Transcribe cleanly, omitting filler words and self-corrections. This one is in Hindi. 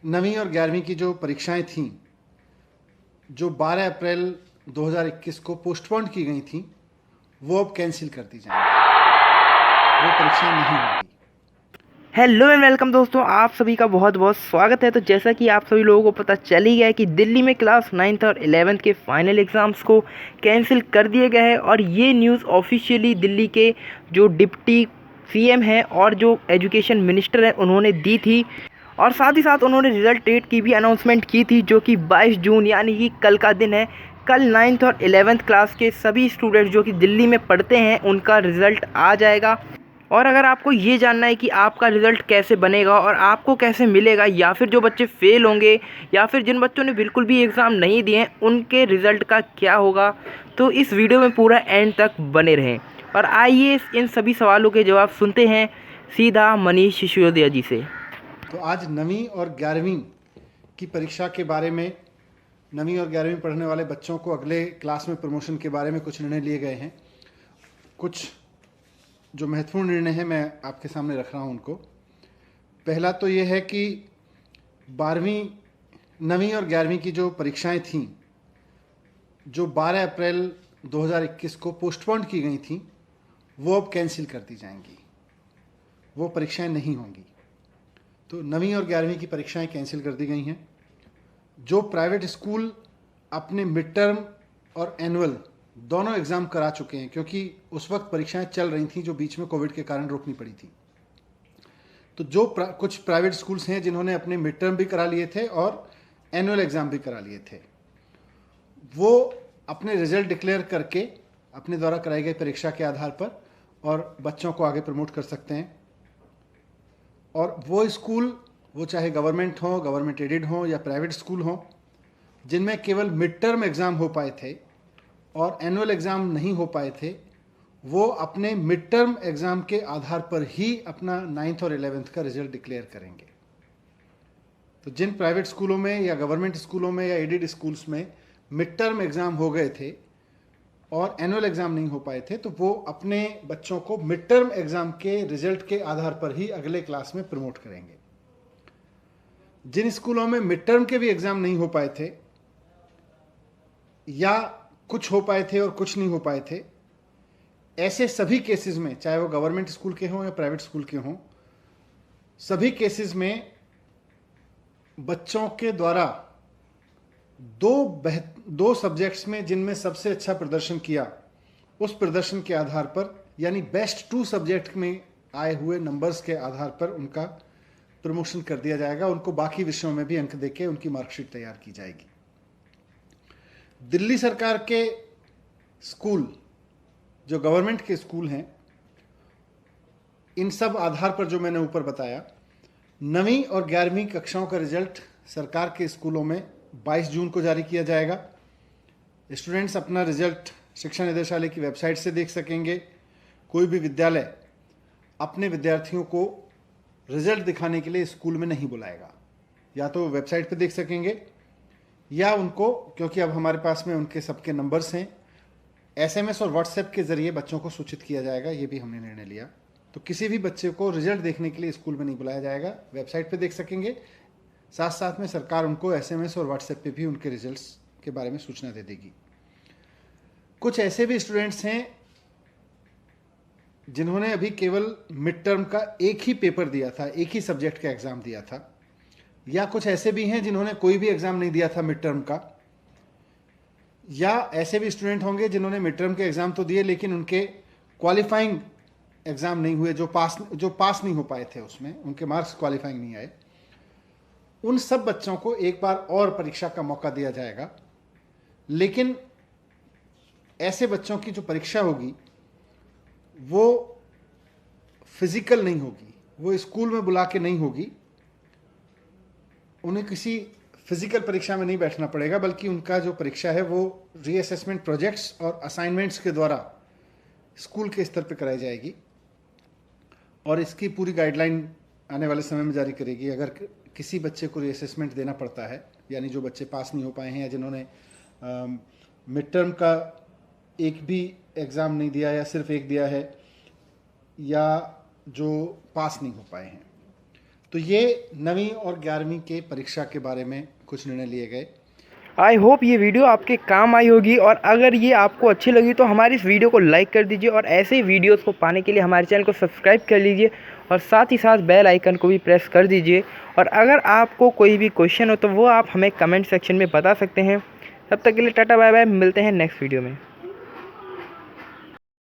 9वीं और 11वीं की जो परीक्षाएं थीं, जो 12 अप्रैल 2021 को पोस्टपोन की गई थीं, वो अब कैंसिल कर दी जाएंगी। वो परीक्षाएं नहीं होंगी। हेलो एंड वेलकम दोस्तों, आप सभी का बहुत बहुत स्वागत है। तो जैसा कि आप सभी लोगों को पता चल ही गया है कि दिल्ली में क्लास 9th और 11th के फाइनल एग्ज़ाम्स को कैंसिल कर दिया गया है। और ये न्यूज़ ऑफिशियली दिल्ली के जो डिप्टी सीएम हैं और जो एजुकेशन मिनिस्टर हैं उन्होंने दी थी। और साथ ही साथ उन्होंने रिज़ल्ट डेट की भी अनाउंसमेंट की थी, जो कि 22 जून यानी कि कल का दिन है। कल 9th और 11th क्लास के सभी स्टूडेंट्स जो कि दिल्ली में पढ़ते हैं उनका रिज़ल्ट आ जाएगा। और अगर आपको ये जानना है कि आपका रिज़ल्ट कैसे बनेगा और आपको कैसे मिलेगा, या फिर जो बच्चे फेल होंगे या फिर जिन बच्चों ने बिल्कुल भी एग्ज़ाम नहीं दिए हैं उनके रिज़ल्ट का क्या होगा, तो इस वीडियो में पूरा एंड तक बने रहें। और आइए इन सभी सवालों के जवाब सुनते हैं सीधा मनीष सिसोदिया जी से। तो आज 9वीं और 11वीं की परीक्षा के बारे में 9वीं और 11वीं पढ़ने वाले बच्चों को अगले क्लास में प्रमोशन के बारे में कुछ निर्णय लिए गए हैं। कुछ जो महत्वपूर्ण निर्णय हैं मैं आपके सामने रख रहा हूं उनको। पहला तो ये है कि 9वीं और 11वीं की जो परीक्षाएं थीं, जो 12 अप्रैल 2021 को पोस्टपोन की गई थीं, वो अब कैंसिल कर दी जाएंगी। वो परीक्षाएं नहीं होंगी। तो 9वीं और 11वीं की परीक्षाएं कैंसिल कर दी गई हैं। जो प्राइवेट स्कूल अपने मिड टर्म और एनुअल दोनों एग्ज़ाम करा चुके हैं, क्योंकि उस वक्त परीक्षाएं चल रही थी जो बीच में कोविड के कारण रोकनी पड़ी थी। तो जो कुछ प्राइवेट स्कूल्स हैं जिन्होंने अपने मिड टर्म भी करा लिए थे और एनुअल एग्ज़ाम भी करा लिए थे, वो अपने रिजल्ट डिक्लेयर करके अपने द्वारा कराई गई परीक्षा के आधार पर और बच्चों को आगे प्रमोट कर सकते हैं। और वो स्कूल, वो चाहे गवर्नमेंट हो, गवर्नमेंट एडेड हो या प्राइवेट स्कूल हो, जिनमें केवल मिड टर्म एग्ज़ाम हो पाए थे और एनुअल एग्ज़ाम नहीं हो पाए थे, वो अपने मिड टर्म एग्ज़ाम के आधार पर ही अपना 9th और 11th का रिजल्ट डिक्लेयर करेंगे। तो जिन प्राइवेट स्कूलों में या गवर्नमेंट स्कूलों में या एडेड स्कूल्स में मिड टर्म एग्ज़ाम हो गए थे और एनुअल एग्ज़ाम नहीं हो पाए थे, तो वो अपने बच्चों को मिड टर्म एग्ज़ाम के रिजल्ट के आधार पर ही अगले क्लास में प्रमोट करेंगे। जिन स्कूलों में मिड टर्म के भी एग्ज़ाम नहीं हो पाए थे या कुछ हो पाए थे और कुछ नहीं हो पाए थे, ऐसे सभी केसेस में, चाहे वो गवर्नमेंट स्कूल के हों या प्राइवेट स्कूल के हों, सभी केसेस में बच्चों के द्वारा दो सब्जेक्ट्स में जिनमें सबसे अच्छा प्रदर्शन किया, उस प्रदर्शन के आधार पर, यानी बेस्ट 2 सब्जेक्ट में आए हुए नंबर्स के आधार पर उनका प्रमोशन कर दिया जाएगा। उनको बाकी विषयों में भी अंक देके उनकी मार्कशीट तैयार की जाएगी। दिल्ली सरकार के स्कूल, जो गवर्नमेंट के स्कूल हैं, इन सब आधार पर जो मैंने ऊपर बताया, 9वीं और 11वीं कक्षाओं का रिजल्ट सरकार के स्कूलों में 22 जून को जारी किया जाएगा। स्टूडेंट्स अपना रिजल्ट शिक्षा निदेशालय की वेबसाइट से देख सकेंगे। कोई भी विद्यालय अपने विद्यार्थियों को रिजल्ट दिखाने के लिए स्कूल में नहीं बुलाएगा। या तो वेबसाइट पे देख सकेंगे या उनको, क्योंकि अब हमारे पास में उनके सबके नंबर्स हैं, SMS और व्हाट्सएप के ज़रिए बच्चों को सूचित किया जाएगा। ये भी हमने निर्णय लिया। तो किसी भी बच्चे को रिजल्ट देखने के लिए स्कूल में नहीं बुलाया जाएगा, वेबसाइट पे देख सकेंगे। साथ साथ में सरकार उनको SMS और व्हाट्सएप पे भी उनके रिजल्ट्स के बारे में सूचना दे देगी। कुछ ऐसे भी स्टूडेंट्स हैं जिन्होंने अभी केवल मिड टर्म का एक ही पेपर दिया था, एक ही सब्जेक्ट का एग्ज़ाम दिया था, या कुछ ऐसे भी हैं जिन्होंने कोई भी एग्ज़ाम नहीं दिया था मिड टर्म का, या ऐसे भी स्टूडेंट होंगे जिन्होंने मिड टर्म के एग्ज़ाम तो दिए लेकिन उनके क्वालिफाइंग एग्ज़ाम नहीं हुए, जो पास नहीं हो पाए थे, उसमें उनके मार्क्स क्वालिफाइंग नहीं आए। उन सब बच्चों को एक बार और परीक्षा का मौका दिया जाएगा। लेकिन ऐसे बच्चों की जो परीक्षा होगी वो फिजिकल नहीं होगी, वो स्कूल में बुला के नहीं होगी। उन्हें किसी फिजिकल परीक्षा में नहीं बैठना पड़ेगा, बल्कि उनका जो परीक्षा है वो रीअसेसमेंट प्रोजेक्ट्स और असाइनमेंट्स के द्वारा स्कूल के स्तर पर कराई जाएगी। और इसकी पूरी गाइडलाइन आने वाले समय में जारी करेगी। अगर किसी बच्चे को रीअसेसमेंट देना पड़ता है, यानी जो बच्चे पास नहीं हो पाए हैं या जिन्होंने मिड टर्म का एक भी एग्ज़ाम नहीं दिया या सिर्फ एक दिया है, या जो पास नहीं हो पाए हैं, तो ये 9वीं और 11वीं के परीक्षा के बारे में कुछ निर्णय लिए गए। आई होप ये वीडियो आपके काम आई होगी, और अगर ये आपको अच्छी लगी तो हमारी इस वीडियो को लाइक कर दीजिए, और ऐसे ही वीडियोस को पाने के लिए हमारे चैनल को सब्सक्राइब कर लीजिए, और साथ ही साथ बेल आइकन को भी प्रेस कर दीजिए। और अगर आपको कोई भी क्वेश्चन हो तो वो आप हमें कमेंट सेक्शन में बता सकते हैं। तब तक के लिए टाटा बाय बाय, मिलते हैं नेक्स्ट वीडियो में।